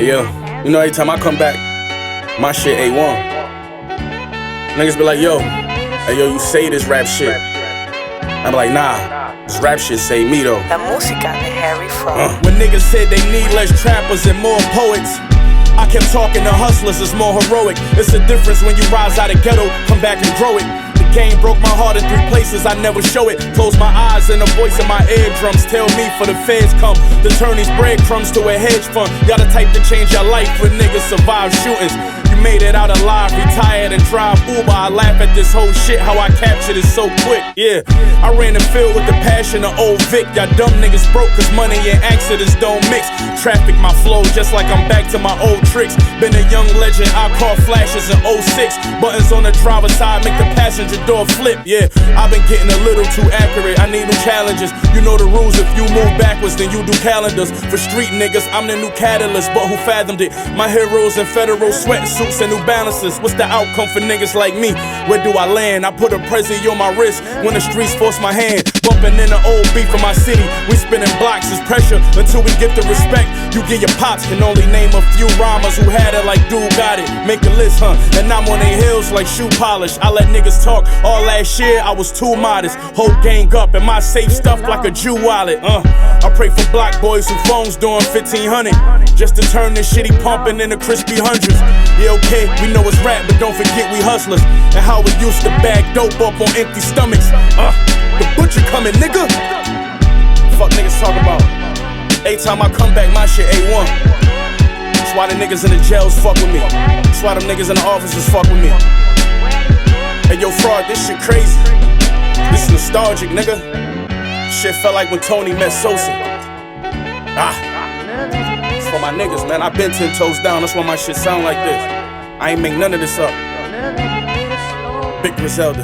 Yo, you know every time I come back, my shit A1. Niggas be like, yo, hey yo, you say this rap shit. I be like, nah, this rap shit say me though. La música de Harry From. When niggas said they need less trappers and more poets, I kept talking to hustlers, it's more heroic. It's a difference when you rise out of ghetto, come back and grow it. The game broke my heart in 3 places, I never show it. Close my eyes and the voice in my eardrums tell me for the feds come to turn these breadcrumbs to a hedge fund. Y'all the type to change your life when niggas survive shootings. You made it out alive, retired and drive Uber. I laugh at this whole shit, how I captured it so quick. Yeah, I ran the field with the passion of old Vic. Y'all dumb niggas broke cause money and accidents don't mix. Traffic my flow just like I'm back to my old tricks. Been a young legend, I caught flashes in 06. Buttons on the driver's side make the passenger door flip. Yeah, I've been getting a little too accurate, I need new challenges. You know the rules, if you move backwards then you do calendars. For street niggas, I'm the new catalyst, but who fathomed it? My heroes in federal sweatsuits and New Balances. What's the outcome for niggas like me? Where do I land? I put a present on my wrist when the streets force my hand. Bumping in the old beat from my city. We spinning blocks, it's pressure until we get the respect. You get your pops, can only name a few rhymers who had it like dude got it. Make a list, huh? And I'm on their heels like shoe polish. I let niggas talk. All last year I was too modest. Whole gang up and my safe stuff like a Jew wallet. I pray for block boys who phones doing 1500 just to turn this shitty pumping into crispy hundreds. Yeah, okay, we know it's rap, but don't forget we hustlers and how we used to bag dope up on empty stomachs. The butcher coming, nigga. Fuck niggas talk about. Every time I come back, my shit A1. That's why the niggas in the jails fuck with me. That's why them niggas in the offices fuck with me. Hey yo, fraud, this shit crazy. This is nostalgic, nigga. Shit felt like when Tony met Sosa. It's for my niggas, man. I been 10 toes down, that's why my shit sound like this. I ain't make none of this up. Big Griselda,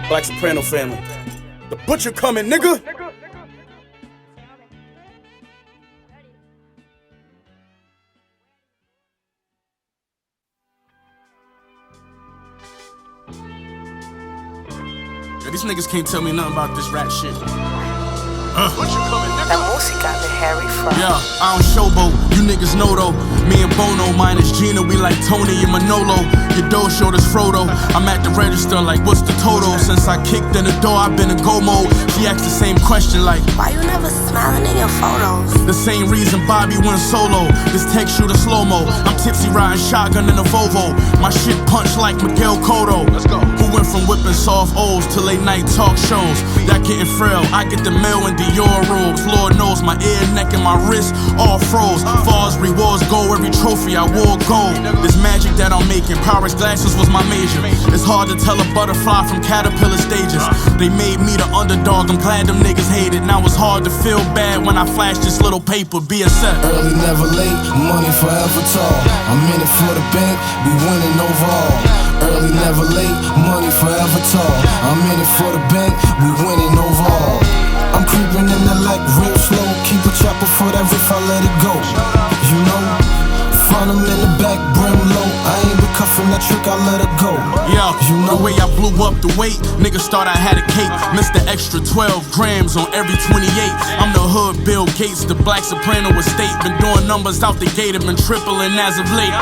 Black Soprano family. The butcher coming, nigga. Yeah, these niggas can't tell me nothing about this rap shit. La música de Harry From. Yeah, I don't showboat, you niggas know though. Me and Bono, minus Gina, we like Tony and Manolo. Your dough showed us Frodo. I'm at the register like, what's the total? Since I kicked in the door, I've been in go mode. She asked the same question like, why you never smiling in your photos? The same reason Bobby went solo. This tech shooter slow-mo. I'm tipsy riding shotgun in a Volvo. My shit punch like Miguel Cotto. Let's go. Who went from whipping soft O's to late night talk shows. Y'all getting frail, I get the mail in Dior robes. Lord knows my ear, neck, and my wrist all froze. Falls, rewards, go, every trophy I wore gold. This magic that I'm making, Pyrex glasses was my major. It's hard to tell a butterfly from caterpillar stages. They made me the underdog, I'm glad them niggas hate it. Now it's hard to feel bad when I flash this little paper, BSF. Early, never late, money forever tall. I'm in it for the bank, we winning overall. Early, never late, money forever tall. I'm in it for the bank, we winning overall. I'm creeping in the like real slow. Keep a chopper for that if I let it go. You know, find him in the back, brim low. I ain't been cuffing that trick, I let it go. Yeah, you know the way I blew up the weight, niggas thought I had a cake. Mr. Extra 12 grams on every 28. I'm the hood Bill Gates, the Black Soprano estate. Been doing numbers out the gate, have been tripling as of late.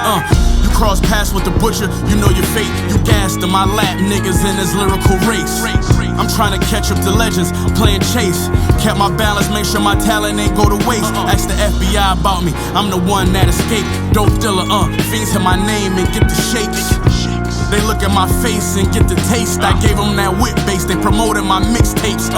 You cross paths with the butcher, you know your fate. You gassed in my lap, niggas in this lyrical race. I'm trying to catch up to legends, playing chase. Kept my balance, make sure my talent ain't go to waste. Ask the FBI about me, I'm the one that escaped. Dope dealer, fiends hit my name and get the shakes. They look at my face and get the taste. I gave them that whip base, they promoted my mixtapes.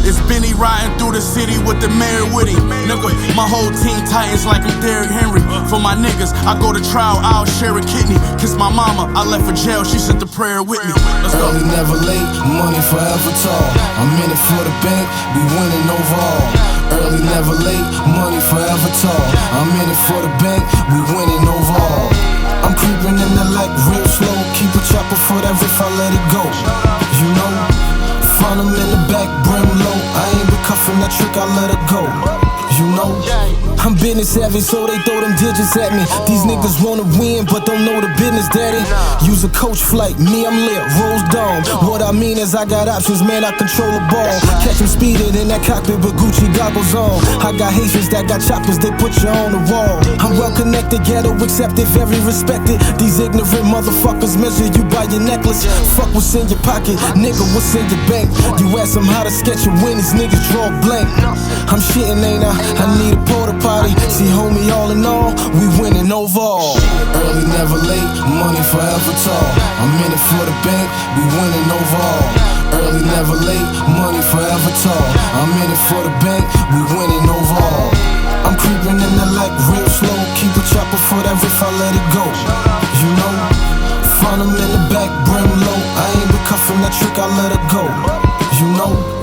It's Benny riding through the city with the mayor with him. Nigga, my whole team Titans like I'm Derrick Henry. For my niggas, I go to trial, I'll share a kidney. Kiss my mama, I left for jail, she sent the prayer with me. Let's go. Early, never late, money forever tall. I'm in it for the bank, we winning overall. Early, never late, money forever tall. I'm in it for the bank, we winning overall. I'm creeping in the like real slow. Keep a chopper for that if I let it go. You know, find him in the back, brim low. I ain't been cuffing that trick, I let it go. You know, I'm business savvy, so they throw them digits at me. These niggas wanna win, but don't know the business, daddy. Use a coach flight, me, I'm lit, Rose Dome. What I mean is I got options, man, I control the ball. Catch him speeding in that cockpit with Gucci goggles on. I got Haitians that got choppers, they put you on the wall. I'm well connected, ghetto accepted, very respected. These ignorant motherfuckers measure you by your necklace. Fuck what's in your pocket, nigga, what's in your bank? You ask them how to sketch a win, these niggas draw blank. I'm shitting, ain't I need a porta potty. See, homie, all in all, we winning overall. Early, never late, money forever tall. I'm in it for the bank, we winning overall. Early, never late, money forever tall. I'm in it for the bank, we winning overall. I'm creeping in the light real slow. Keep a chopper for that riff, I let it go. You know, find them in the back, brim low. I ain't been cuffing that trick, I let it go. You know.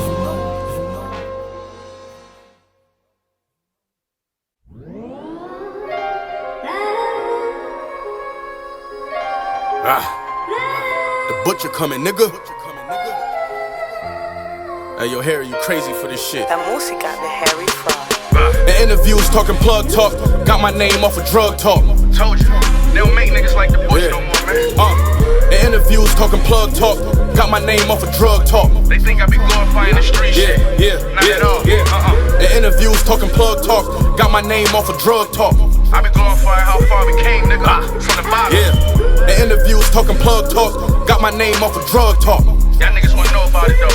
The butcher coming, nigga. Hey, yo, Harry, you crazy for this shit. La música de Harry from. In interviews, talking plug talk. Got my name off of drug talk. Told you, they don't make niggas like the Bush no more, man. In interviews, talking plug talk. Got my name off of drug talk. They think I be glorifying the street shit. Not at all. In interviews, talking plug talk. Got my name off of drug talk. I be glorifying how far we came, nigga. From the bottom. In interviews, talking plug talk. Got my name off of drug talk. Y'all niggas wanna know about it though.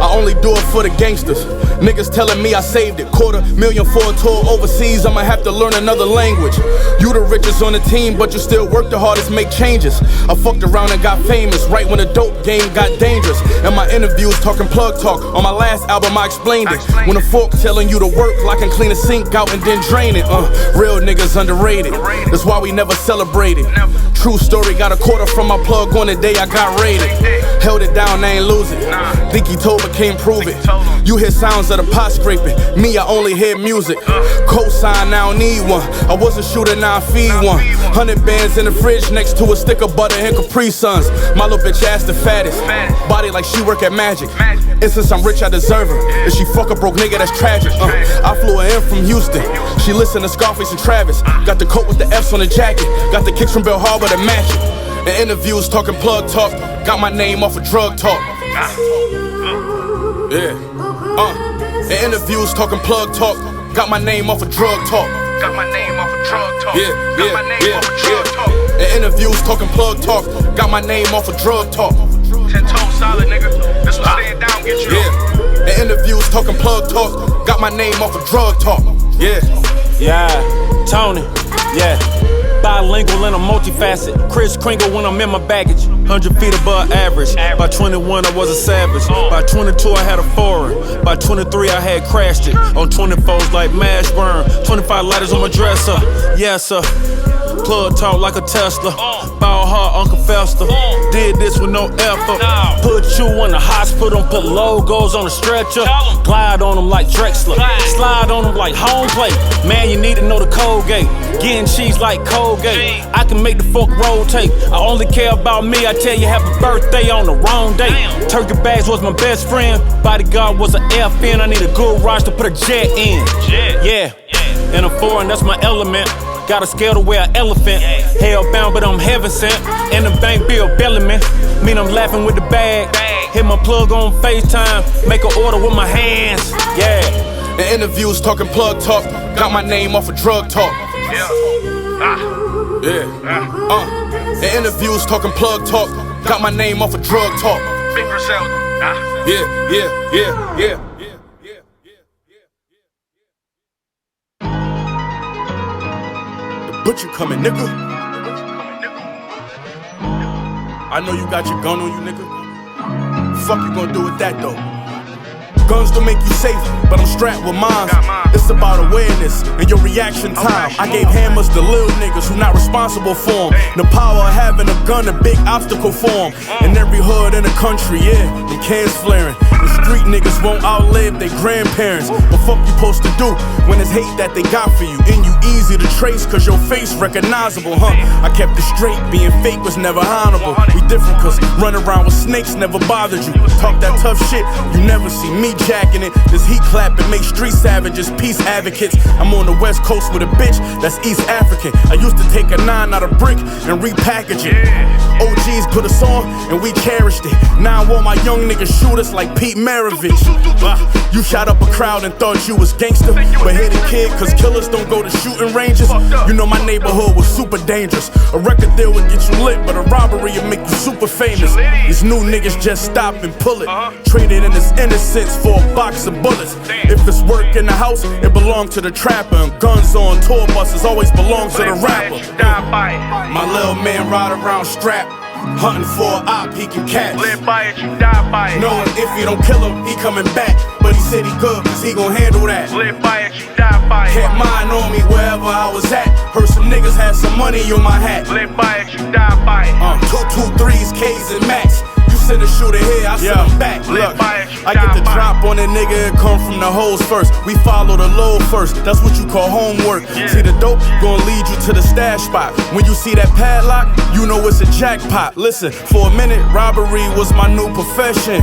I only do it for the gangsters. Niggas telling me I saved it. $250,000 for a tour overseas, I'ma have to learn another language. You the richest on the team, but you still work the hardest, make changes. I fucked around and got famous, right when the dope game got dangerous. In my interviews, talking plug talk. On my last album, I explained it. When a fork telling you to work, like I can clean a sink out and then drain it. Real niggas underrated. That's why we never celebrated. True story, got a quarter from my plug on the day I got raided. Held it down, I ain't losing. Think he told but can't prove it. You hear sounds of the pot scraping. Me, I only hear music. Cosign, I don't need one. I was a shooter, now I feed one. 100 bands in the fridge next to a stick of butter and Capri Suns. My little bitch ass the fattest. Body like she work at Magic. And since I'm rich, I deserve her. If she fuck a broke nigga, that's tragic. I flew her in from Houston. She listened to Scarface and Travis. Got the coat with the F's on the jacket. Got the kicks from Bell Harbor to match it. In interviews, talking plug talk. Got my name off of drug talk. In interviews, talking plug talk. Got my name off of drug talk. Got my name off of drug talk. Got my name off of drug talk. In interviews, talking plug talk. Got my name off of drug talk. 10 toes solid, nigga. This what staying down get you. In interviews, talking plug talk. Got my name off of drug talk. Tony, bilingual and I'm multifaceted. Chris Kringle when I'm in my baggage. 100 feet above average. By 21 I was a savage. By 22 I had a foreign. By 23 I had crashed it. On 24s like mash burn. 25 lighters on my dresser. Yes sir. Plug talk like a Tesla. Ball hard, Uncle Fester. Did this with no effort. Put you in the hospital, put logos on the stretcher. Glide on them like Drexler. Slide on them like home plate. Man, you need to know the Colgate. Getting cheese like Colgate. I can make the fork rotate. I only care about me. I tell you happy birthday on the wrong day. Turkey bags was my best friend. Bodyguard was an FN. I need a good rush to put a jet in. And a foreign, that's my element. Got a scale to wear an elephant. Hellbound, but I'm heaven sent. And the bank bill belling me. Mean I'm laughing with the bag. Hit my plug on FaceTime. Make an order with my hands. In interviews, talking plug talk. Got my name off of drug talk. In interviews, talking plug talk. Got my name off of drug talk. Big Brazil. Butcher coming, nigga. I know you got your gun on you, nigga. Fuck you gonna do with that though? Guns don't make you safe, but I'm strapped with mine. It's about awareness and your reaction time. I gave hammers to little niggas who not responsible for them. The power of having a gun, a big obstacle for them. In every hood in the country, them cans flaring. The street niggas won't outlive their grandparents. What fuck you supposed to do when it's hate that they got for you? And you easy to trace cause your face recognizable, huh? I kept it straight, being fake was never honorable. We different cause run around with snakes never bothered you. Talk that tough shit, you never see me jacking it. This heat clapping make street savages peace advocates. I'm on the west coast with a bitch that's East African. I used to take a 9 out of brick and repackage it. OGs put us on and we cherished it. Now I want my young niggas shoot us like Pete Maravich. You shot up a crowd and thought you was gangster, but hit a kid cause killers don't go to shooting ranges. You know my neighborhood was super dangerous. A record deal would get you lit, but a robbery would make you super famous. These new niggas just stop and pull it. Traded in his innocence for a box of bullets. If it's work in the house, it belongs to the trapper. And guns on tour buses always belongs to the rapper. My little man ride around strapped, hunting for an op he can catch. Live by it, you die by it. Knowing if you don't kill him, he coming back. But he said he good cause he gon' handle that. Live by it, you die by it. Kept mine on me wherever I was at. Heard some niggas had some money on my hat. Live by it, you die by it. 223s, K's and Max. You send a shooter here, I send him back. Look, I get the drop on a nigga, it come from the hoes first. We follow the low first, that's what you call homework. See the dope, gon' lead you to the stash spot. When you see that padlock, you know it's a jackpot. Listen, for a minute, robbery was my new profession.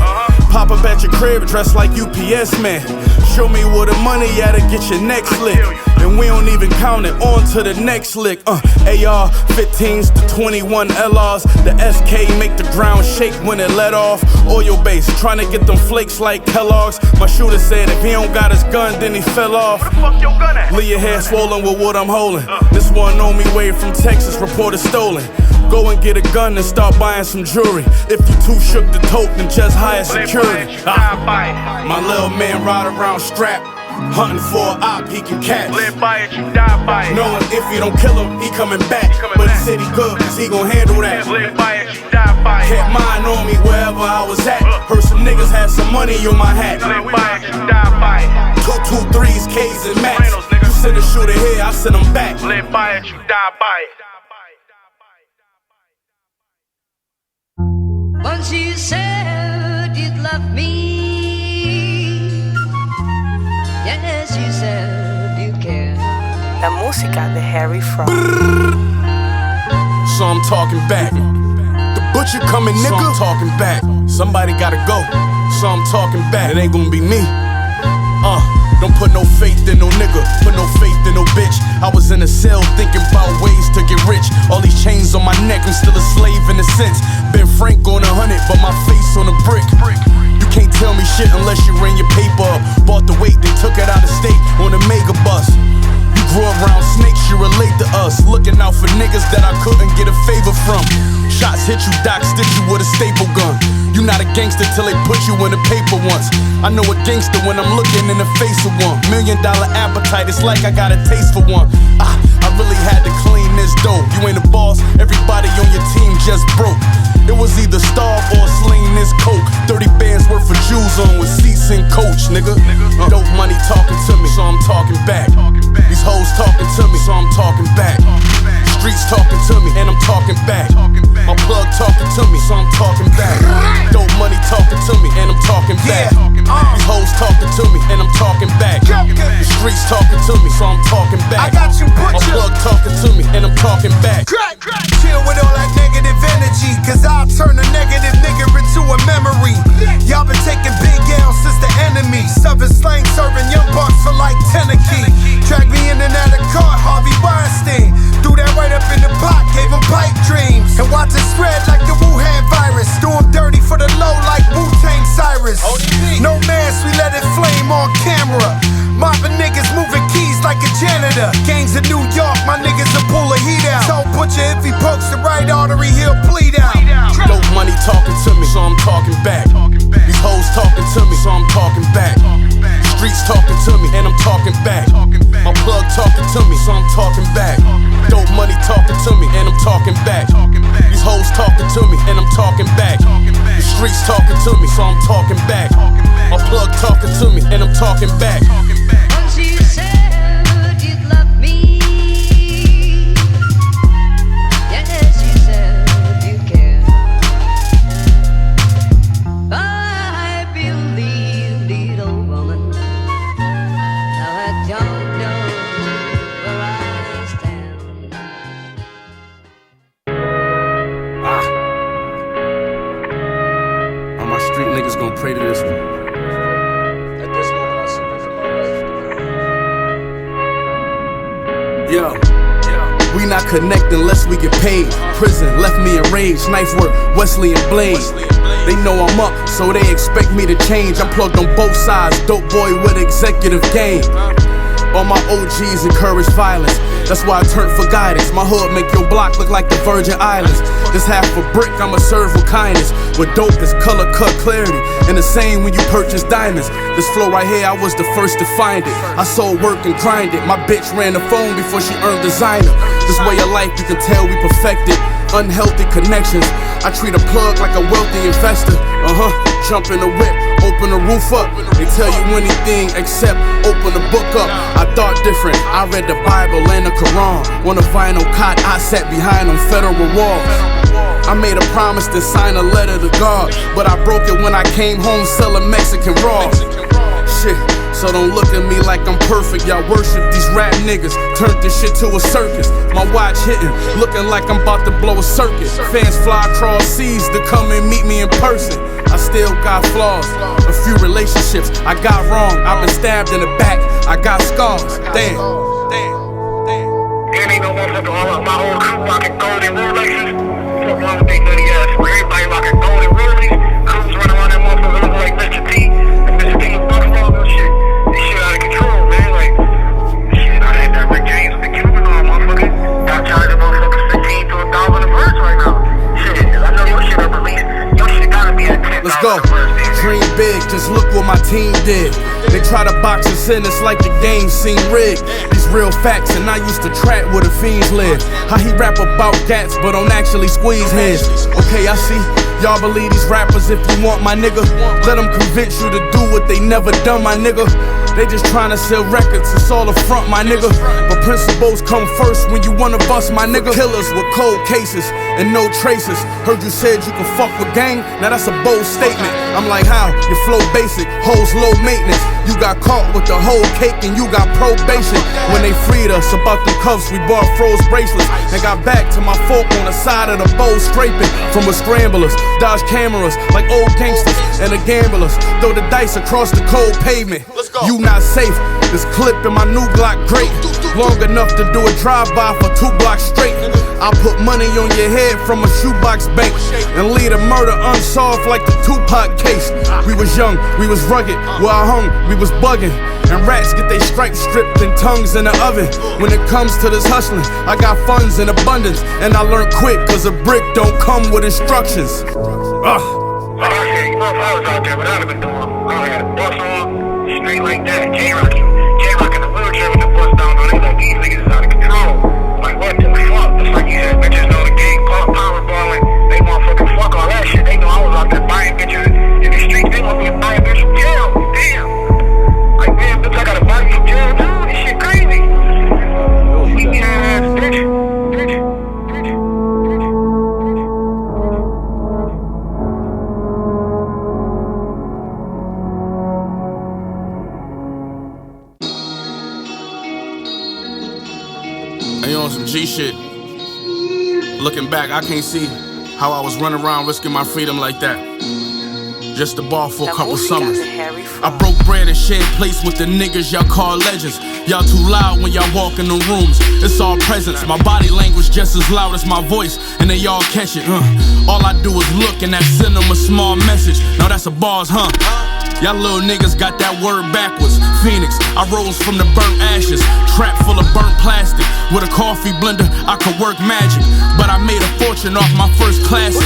Pop up at your crib, dressed like UPS man. Show me where the money at to get your neck slick. And we don't even count it, on to the next lick. AR 15s to 21 LRs. The SK make the ground shake when it let off. Oil base, trying to get them flakes like Kellogg's. My shooter said if he don't got his gun, then he fell off. Where the fuck your gun at? Leave your hair swollen with what I'm holding. This one on me way from Texas, reported stolen. Go and get a gun and start buying some jewelry. If you too shook to tote, then just hire security. My little man ride around strapped, hunting for an op he can catch. Live by it, you die by it. Knowing if you don't kill him, he coming back. But he said he good cause he gon' handle that. Live by it, you die by it. Kept mine on me wherever I was at. Heard some niggas had some money on my hat. Live by it, you die by it. 223s, K's and Max. You send a shooter here, I send him back. Live by it, you die by it. Once you said you'd love me, yes, you said you care. La música de Harry From. So I'm talking back. The butcher coming, nigga. So I'm talking back. Somebody gotta go. So I'm talking back. It ain't gonna be me. Don't put no faith in no nigga, put no faith in no bitch. I was in a cell thinking about ways to get rich. All these chains on my neck, I'm still a slave in a sense. Been Frank on 100, but my face on a brick. You can't tell me shit unless you ran your paper up. Bought the weight, they took it out of state on a mega bus. You grew up around snakes, you relate to us. Looking out for niggas that I couldn't get a favor from. Shots hit you, doc, stitch you with a staple gun. You not a gangster till they put you in the paper once. I know a gangster when I'm looking in the face of one. $1 million appetite, it's like I got a taste for one. I really had to clean this dough. You ain't a boss, everybody on your team just broke. It was either starve or sling this coke. 30 bands worth of jewels on with seats and coach, nigga. Dope money talking to me, so I'm talking back. These hoes talking to me, so I'm talking back. Streets talking to me, and I'm talking back. My plug talking to me, so I'm talking back. Dope money talking to me, and I'm talking back. These hoes talking to me, and I'm talking back. The streets talking to me, so I'm talking back. I got you, My plug talking to me, and I'm talking back. Chill with all that negative energy, cause I'll turn a negative nigga into a memory. Y'all been taking big L's since the enemy. Southern slang serving young bucks for like Tennessee. Drag me in and out of car, Harvey Weinstein. Threw that right up in the pot, gave him pipe dreams. And watch it spread like the Wuhan virus. Do him dirty for the low like Wu-Tang Cyrus. No mask, we let it flame on camera. Mopping niggas moving keys like a janitor. Gangs in New York, my niggas will pull a heat out. Tell Butcher if he pokes the right artery, he'll bleed out. Dope money talking to me, so I'm talking back. These hoes talking to me, so I'm talking back. Streets talking to me, and I'm talking back. My plug talking to me, so I'm talking back. Dope money talking to me, and I'm talking back. These hoes talking to me, and I'm talking back. The streets talking to me, so I'm talking back. My plug talking to me, and I'm talking back. Once you said you'd love me, yes, you said you care. I believe Yeah. We not connect unless we get paid. Prison left me enraged. Knife work, Wesley and Blade. They know I'm up, so they expect me to change. I'm plugged on both sides, dope boy with executive game. All my OGs encourage violence. That's why I turn for guidance. My hood make your block look like the Virgin Islands. This half a brick, I'ma serve with kindness. With dope is color cut clarity. And the same when you purchase diamonds. This flow right here, I was the first to find it. I sold work and grind it. My bitch ran the phone before she earned designer. This way of life, you can tell we perfected. Unhealthy connections. I treat a plug like a wealthy investor. Jump in the whip, open the roof up. They tell you anything except open the book up. I thought different, I read the Bible and the Quran. On a vinyl cot, I sat behind on federal walls. I made a promise to sign a letter to God, but I broke it when I came home selling Mexican raw. Shit, so don't look at me like I'm perfect. Y'all worship these rap niggas, turned this shit to a circus. My watch hitting, looking like I'm about to blow a circuit. Fans fly across seas to come and meet me in person. I still got flaws, a few relationships I got wrong. I've been stabbed in the back, I got scars. Damn. And ain't no motherfucker all up my whole crew rocking golden Rolexes. Fuck wrong with they nutty ass. Everybody rocking golden Rolexes. Crews running around that motherfucker looking like Mr. T. And Mr. T was Buffalo and shit. This shit out of control, man. Like, shit, I had that Rick James with the Cuban on, motherfucker. Got charging motherfuckers 15 to $1,000 a verse right now. Shit, I know your shit up released. Your shit gotta be at 10. Let's go. Dream big, just look what my team did. They try to box us in, it's like the game seemed rigged. These real facts, and I used to trap where the fiends live. How he rap about gats, but don't actually squeeze heads. Okay, I see. Y'all believe these rappers if you want, my nigga. Let them convince you to do what they never done, my nigga. They just tryna sell records, it's all a front, my nigga. But principles come first when you wanna bust, my nigga. Killers with cold cases and no traces. Heard you said you can fuck with gang, now that's a bold statement. I'm like, how? Your flow basic, hoes low maintenance. You got caught with the whole cake and you got probation. When they freed us about the cuffs, we bought froze bracelets. And got back to my fork on the side of the bowl scraping. From a scramblers, dodge cameras like old gangsters. And the gamblers, throw the dice across the cold pavement. You not safe, this clip in my new Glock great. Long enough to do a drive-by for 2 blocks straight. I'll put money on your head from a shoebox bank and leave a murder unsolved like the Tupac case. We was young, we was rugged, where I hung, we was bugging. And rats get they stripes stripped and tongues in the oven. When it comes to this hustling, I got funds in abundance. And I learned quick, cause a brick don't come with instructions. Oh shit, you know if I was out there, what I'd have been doing? I had a bus on, straight like that, J-Rockin' the wheelchair with the bus down on it, like these niggas is out of control. Like what the fuck? Just like you said, bitches know the game, power balling, they motherfucking fuck all that shit. They know I was out there buying bitches in the streets, they want me to buy a bitch from jail. Damn. Like damn, bitch, I gotta buy you from jail too, this shit crazy. Leave me that ass, bitch. They on some G shit. Looking back, I can't see how I was running around risking my freedom like that. Just a ball for a couple summers. I broke bread and shared plates with the niggas y'all call legends. Y'all too loud when y'all walk in the rooms. It's all presence. My body language just as loud as my voice, and they all catch it. All I do is look and that send them a small message. Now that's a bars, huh? Y'all little niggas got that word backwards. Phoenix, I rose from the burnt ashes. Trap full of burnt plastic. With a coffee blender, I could work magic. But I made a fortune off my first classic.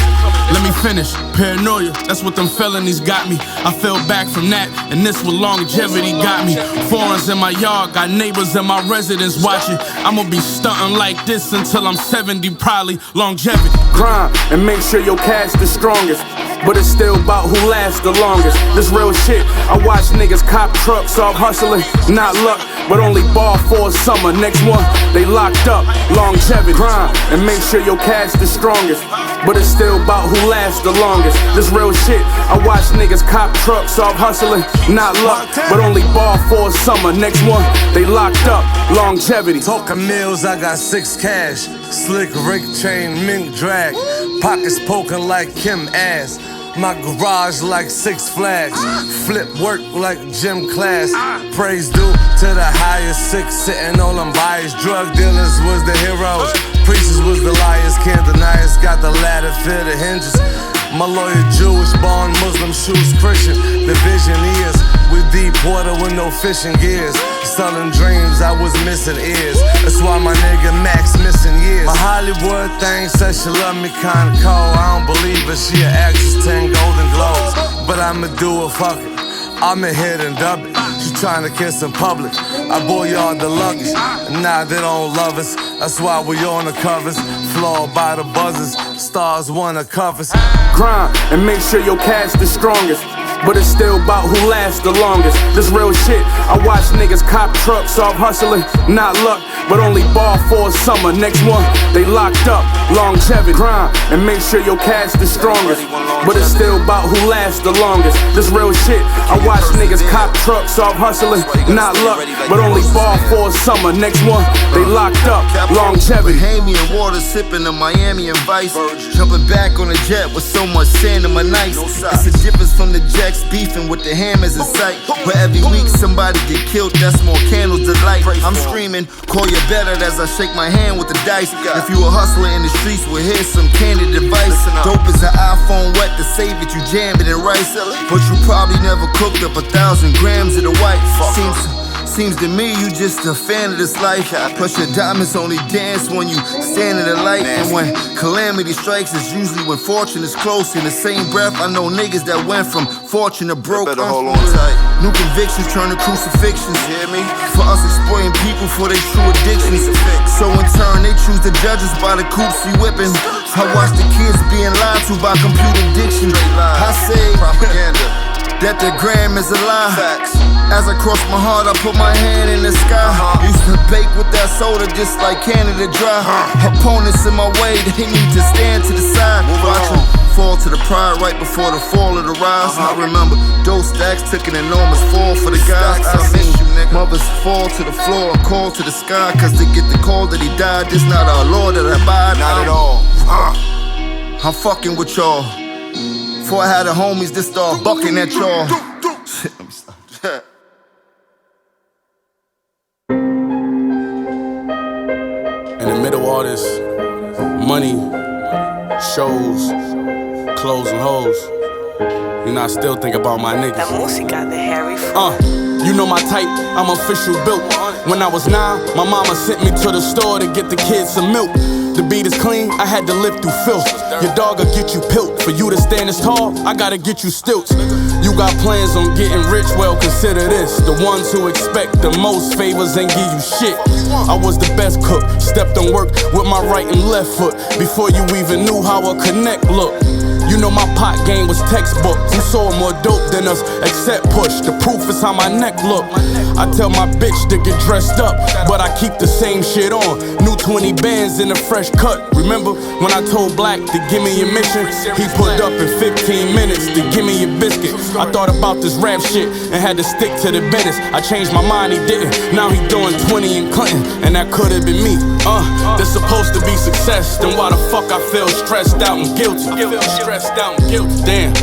Let me finish. Paranoia, that's what them felonies got me. I fell back from that, and this what longevity got me. Foreigns in my yard, got neighbors in my residence watching. I'ma be stunting like this until I'm 70, probably longevity. Grind and make sure your cash the strongest. But it's still about who lasts the longest. This real shit, I watch niggas cop trucks off hustling. Not luck, but only ball for a summer. Next one, they locked up. Longevity, grind, and make sure your cash the strongest. But it's still about who lasts the longest. This real shit, I watch niggas cop trucks off hustling. Not luck, but only ball for a summer. Next one, they locked up. Longevity. Talking mills, I got 6 cash. Slick Rick chain, mink drag. Pockets poking like Kim ass. My garage like Six Flags. Flip work like gym class. Praise due to the highest six. Sitting on them biased. Drug dealers was the heroes. Preachers was the liars. Can't deny us. Got the ladder, fear the hinges. My lawyer Jewish, born Muslim, shoes Christian. The vision is we deep water with no fishing gears. Selling dreams, I was missing ears. That's why my nigga Max missing years. My Hollywood thing says she love me kinda cold. I don't believe her, she an actress, 10 Golden Globes. But I'ma do it, fuck it. I'ma hit and dub it. She tryna kiss in public. I bought y'all the luggage. Nah, they don't love us. That's why we on the covers. Flawed by the buzzers. Stars wanna covers. Grind and make sure your cash the strongest. But it's still about who lasts the longest. This real shit. I watch niggas cop trucks off hustling. Not luck, but only ball for a summer. Next one, they locked up. Longevity. Grind and make sure your cash the strongest. But it's still about who lasts the longest. This real shit. I watch niggas cop trucks off hustling. Not luck, but only ball for a summer. Next one, they locked up. Longevity. Bahamian water sipping a Miami and Vice. Jumping back on a jet with so much sand in my nights. It's the difference from the Jacks beefing with the hammers in sight. Where every week somebody get killed, that's more candles to light. I'm screaming, call you better as I shake my hand with the dice. If you a hustler in the streets, well here's some candid advice. Dope is an iPhone wet to save it, you jam it in rice. But you probably never cooked up 1,000 grams of the white. Seems to me you just a fan of this life. Plus your diamonds only dance when you stand in the light. And when calamity strikes, it's usually when fortune is close. In the same breath, I know niggas that went from fortune to broke. Better hold on tight. New convictions turn to crucifixions. You hear me? For us exploiting people for their true addictions. So in turn, they choose to judge us by the coops we whipping. I watch the kids being lied to by computer addiction. I say propaganda. That the gram is a lie. Facts. As I cross my heart, I put my hand in the sky. Used to bake with that soda just like Canada Dry. Opponents in my way, they need to stand to the side. Watch them fall to the pride right before the fall of the rise. I remember those stacks took an enormous fall for the guys. I seen mothers fall to the floor and call to the sky. Cause they get the call that he died. This not our Lord that abide. Not at all. I'm fucking with y'all. Before I had the homies, this start bucking at y'all. Shit, let me stop. In the middle of all this money, shows, clothes and hoes, you know I still think about my niggas. La música de Harry From. You know my type, I'm official built. When I was 9, my mama sent me to the store to get the kids some milk. The beat is clean, I had to live through filth. Your dog'll get you pilt. For you to stand as tall, I gotta get you stilts. You got plans on getting rich, well consider this. The ones who expect the most favors ain't give you shit. I was the best cook, stepped on work with my right and left foot. Before you even knew how a connect looked. You know my pot game was textbook. You saw more dope than us, except push. The proof is how my neck look. I tell my bitch to get dressed up, but I keep the same shit on. New 20 bands in a fresh cut. Remember when I told Black to give me your mission? He pulled up in 15 minutes to give me your biscuit. I thought about this rap shit and had to stick to the business. I changed my mind, he didn't. Now he doing 20 in Clinton, and that could've been me. This supposed to be success, then why the fuck I feel stressed out and guilty? Damn,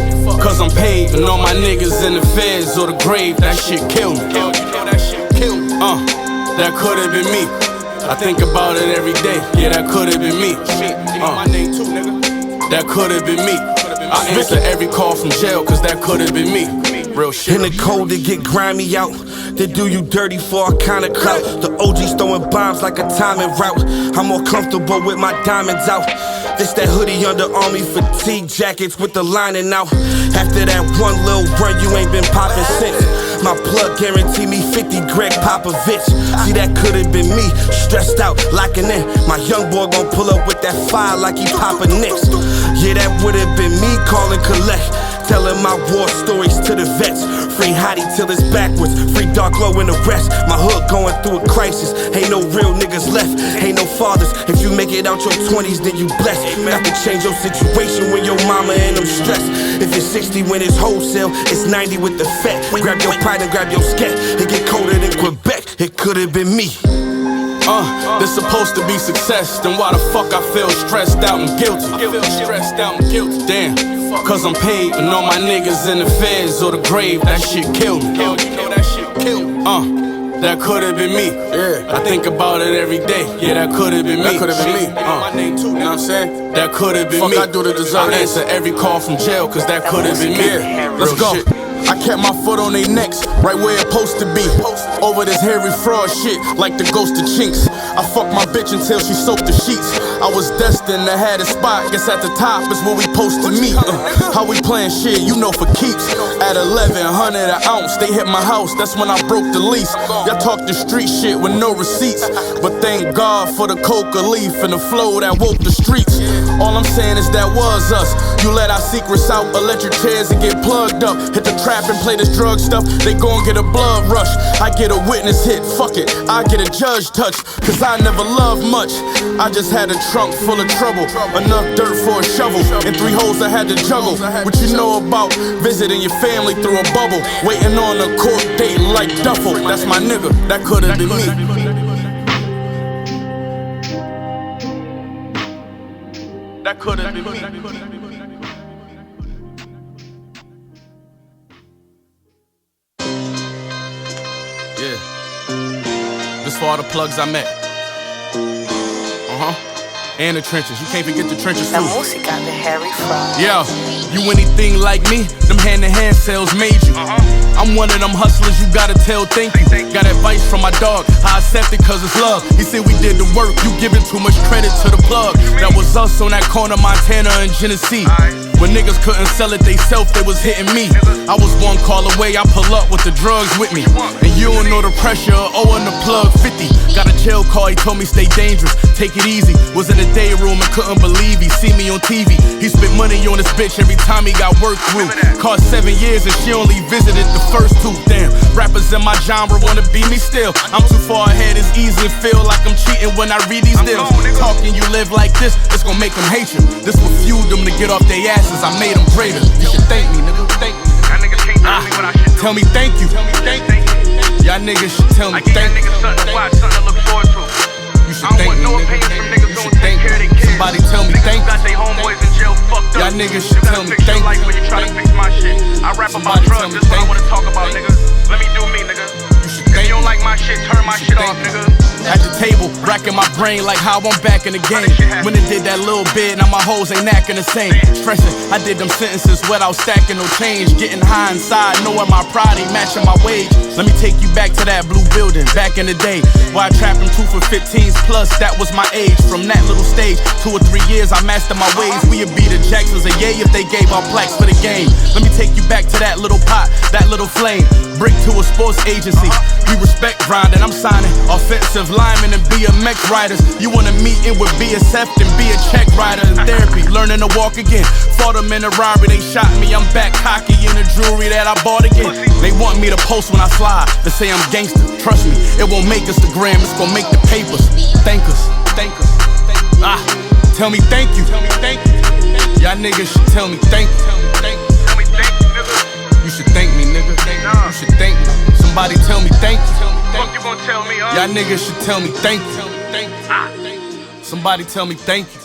cause I'm paid and all my niggas in the feds or the grave, that shit killed me. That could've been me. I think about it every day. Yeah, that could've been me. That could've been me. I answer every call from jail, cause that could've been me. Real shit. In the cold, they get grimy out. They do you dirty for a kind of clout. The OG's throwing bombs like a timing route. I'm more comfortable with my diamonds out. This that hoodie under Army fatigue jackets with the lining out. After that one little run, you ain't been popping since. My plug guarantee me 50 Greg Popovich. See, that could've been me, stressed out, locking in. My young boy gon' pull up with that fire like he poppin' Knicks. Yeah, that would've been me calling collect. Telling my war stories to the vets. Free Hyde till it's backwards. Free Dark Low in the rest. My hood going through a crisis. Ain't no real niggas left. Ain't no fathers. If you make it out your 20s, then you blessed. Not to change your situation when your mama and them stressed. If it's 60 when it's wholesale, it's 90 with the fat. Grab your pride and grab your scat. It get colder than Quebec. It could've been me. This supposed to be success, then why the fuck I feel stressed out and guilty? Damn, cause I'm paid and all my niggas in the feds or the grave, that shit killed me. That could've been me. Yeah, I think about it every day. Yeah, that could've been me. That could've been me. My name too, you know what I'm saying? That could've been me. Fuck I do to deserve I answer every call from jail, cause that could've been me. Let's go. Shit. I kept my foot on they necks, right where it supposed to be. Over this hairy fraud shit, like the ghost of Chinx. I fucked my bitch until she soaked the sheets. I was destined to have a spot, guess at the top is where we supposed to meet. How we playing shit, you know for keeps. At 1100 an ounce, they hit my house, that's when I broke the lease. Y'all talk the street shit with no receipts, but thank God for the coca leaf and the flow that woke the streets. All I'm saying is that was us. You let our secrets out, electric chairs and get plugged up. Hit the trap and play this drug stuff, they gon' get a blood rush. I get a witness hit, fuck it, I get a judge touch. Cause I never loved much, I just had a trunk full of trouble. Enough dirt for a shovel, and 3 holes I had to juggle. What you know about visiting your family through a bubble, waiting on a court date like Duffel. That's my nigga, that could've been me. That could've been me. Yeah. This for all the plugs I met. And the trenches. You can't forget the trenches too. La música de Harry Fraud. Yeah, you anything like me? Them hand-to-hand sales made you. I'm one of them hustlers you gotta tell thank you. Got advice from my dog, I accept it cause it's love. He said we did the work, you giving too much credit to the plug. That was us on that corner, Montana and Genesee. When niggas couldn't sell it they self, they was hitting me. I was one call away, I pull up with the drugs with me. And you don't know the pressure of owing the plug 50. Got a jail call, he told me stay dangerous, take it easy. Was in the day room and couldn't believe he see me on TV. He spent money on this bitch every time he got work through. Cost 7 years and she only visited the first 2. Damn, rappers in my genre wanna be me still. I'm too far ahead, it's easy to feel like I'm cheating when I read these deals. Talking you live like this, it's gonna make them hate you. This will fuel them to get off their asses, I made them greater. You should thank me, nigga, thank me. Y'all niggas can't tell me what I should do. Tell me thank you. Y'all niggas should tell me thank you. I give y'all niggas something to watch, something to look forward to. You should thank me, nigga. You should thank me. Somebody tell me thank you. Got they homeboys in jail fucked up. Y'all niggas should tell me thank you. When you try to fix my shit, I rap about drugs, this is what I wanna talk about, nigga. Let me do me, nigga. If you don't like my shit, turn my shit off, nigga. At the table, racking my brain like how I'm back in the game. When it did that little bit, now my hoes ain't acting the same. Stressing, I did them sentences without stacking no change. Getting high inside, knowing my pride ain't matching my wage. Let me take you back to that blue building, back in the day. Where I trapped them 2 for 15s plus, that was my age. From that little stage, 2 or 3 years, I mastered my ways. We'd be the Jacksons a yay if they gave our plaques for the game. Let me take you back to that little pot, that little flame. Brick to a sports agency. We respect grinding, I'm signing offensive linemen and BMX riders. You want a meeting with BSF and be a check rider in therapy, learning to walk again. Fought them in a robbery, they shot me. I'm back cocky in the jewelry that I bought again. They want me to post when I slide, they say I'm gangster. Trust me, it won't make us the gram, it's gonna make the papers. Thank us, thank us. Tell me thank you. Y'all niggas should tell me thank you. Tell me thank you, nigga. You should thank me, nigga. You should thank me. Somebody tell me thank you. Fuck you gonna tell me, Y'all niggas should tell me thank you. Somebody tell me thank you.